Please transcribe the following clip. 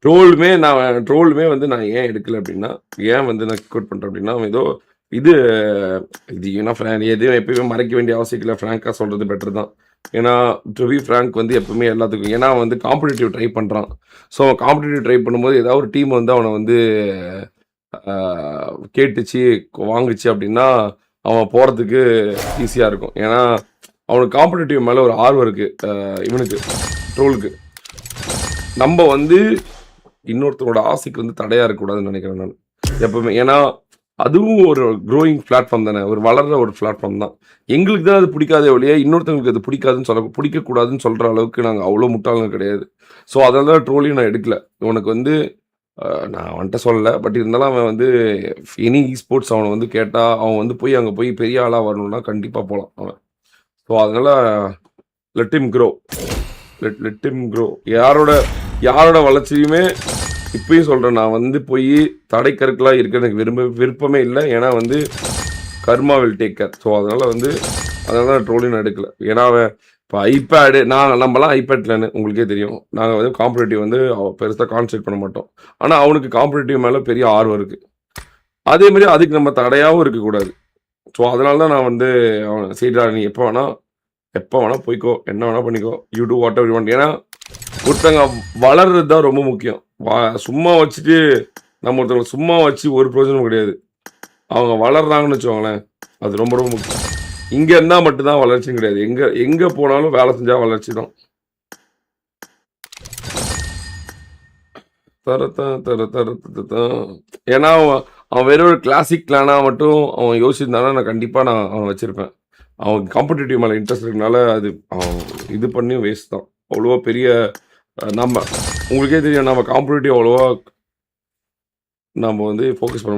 ட்ரோலுமே வந்து நான் ஏன் எடுக்கல அப்டின்னா, ஏன் வந்து நான் கிக் அவுட் பண்றேன் அப்டின்னா, அவன் ஏதோ இது இது ஏன்னா எதையும் எப்பயுமே மறைக்க வேண்டிய அவசியம் இல்ல. ஃப்ராங்க்கா சொல்றது பெட்டர் தான். ஏன்னா, டு பி ஃப்ராங்க் வந்து எப்பவுமே எல்லாத்துக்கும் ஏன்னா அவன் வந்து காம்படிட்டிவ் ட்ரை பண்றான். ஸோ காம்படிட்டிவ் ட்ரை பண்ணும்போது ஏதாவது ஒரு டீம் வந்து அவன வந்து ஆ கேட்டுச்சு, வாங்குச்சு அப்டின்னா, அவன் போறதுக்கு ஈஸியா இருக்கும். ஏன்னா, அவனுக்கு காம்படிட்டிவ் மேல ஒரு ஆர்வம் இருக்கு. இவனுக்கு ட்ரோலுக்கு. நம்ப வந்து இன்னொருத்தரோட ஆசைக்கு வந்து தடையா இருக்கக்கூடாதுன்னு நெனைக்கிறேன் நானு. எப்பவுமே. ஏன்னா, அதுவும் ஒரு க்ரோயிங் பிளாட்ஃபார்ம் தானே. ஒரு வளர்ற ஒரு பிளாட்ஃபார்ம் தான். எங்களுக்கு தான் அது பிடிக்காதே ஒழிய, இன்னொருத்தவங்களுக்கு அது பிடிக்காதுன்னு பிடிக்கக்கூடாதுன்னு சொல்ற அளவுக்கு நாங்க அவ்ளோ முட்டாள்கள் கிடையாது. ஸோ, அதனால தான் ட்ரோலையும் நான் எடுக்கல. உனக்கு வந்து நான் அவன்ட்ட சொல்லல. பட் இருந்தாலும் அவன் வந்து எனி ஸ்போர்ட்ஸ் அவன வந்து கேட்டா, அவன் வந்து போய் அங்க போய் பெரிய ஆளா வரணும்னா கண்டிப்பா போலாம் அவன். ஸோ, அதனால let him grow. Let him grow. யாரோட யாரோட வளர்ச்சியுமே இப்பயும் சொல்றேன். நான் வந்து போய் தடைக்கற்களா இருக்க எனக்கு விருப்பமே இல்ல. ஏன்னா வந்து கர்மா வில் டேக் கேர். ஸோ அதனால தான் ட்ரோலியும் நான் எடுக்கல. ஏன்னா அவன் இப்போ ஐபேடு நம்மலாம் ஐபேட்லன்னு உங்களுக்கே தெரியும். நாங்க வந்து காம்படிட்டிவ் வந்து பெருசா கான்சன்ட்ரேட் பண்ண மாட்டோம். ஆனா அவனுக்கு காம்படிட்டிவ் மேல பெரிய ஆர்வம் இருக்கு. அதே மாரி அதுக்கு நம்ம தடையாவும் இருக்கக்கூடாது. ஸோ அதனால தான் நான் வந்து சரிடா நீ எப்ப வேணா போய்க்கோ. என்ன வேணா பண்ணிக்கோ. You do whatever you want. ஏன்னா ஒருத்தங்க வளர்றது தான் ரொம்ப முக்கியம். சும்மா வச்சுட்டு நம்ம ஒருத்தவங்கள சும்மா வச்சு ஒரு பிரயோஜனமும் கிடையாது. அவங்க வளர்றாங்கன்னு வச்சுக்கோங்களேன், அது ரொம்ப ரொம்ப முக்கியம். இங்க இருந்தா மட்டும் தான் வளர்ச்சியும் கிடையாது. எங்க எங்க போனாலும் வேலை செஞ்சா வளர்ச்சி தான். தரத்தான் தர தர ததான். ஏன்னா அவன் அவன் வெறும் ஒரு கிளாசிக் கிளானா மட்டும் அவன் யோசிச்சிருந்தானா நான் கண்டிப்பா அவன வச்சிருப்பேன். அவன் காம்படிட்டிவ் மேல இன்ட்ரெஸ்ட் இருக்கனால அது அவன் இது பண்ணியும் வேஸ்ட் தான். அவ்வளவா பெரிய நம்ம உங்களுக்கே தெரியும் நம்ம காம்படிட்டிவ் அவ்வளவா நம்ம வந்து ஃபோக்கஸ் பண்ண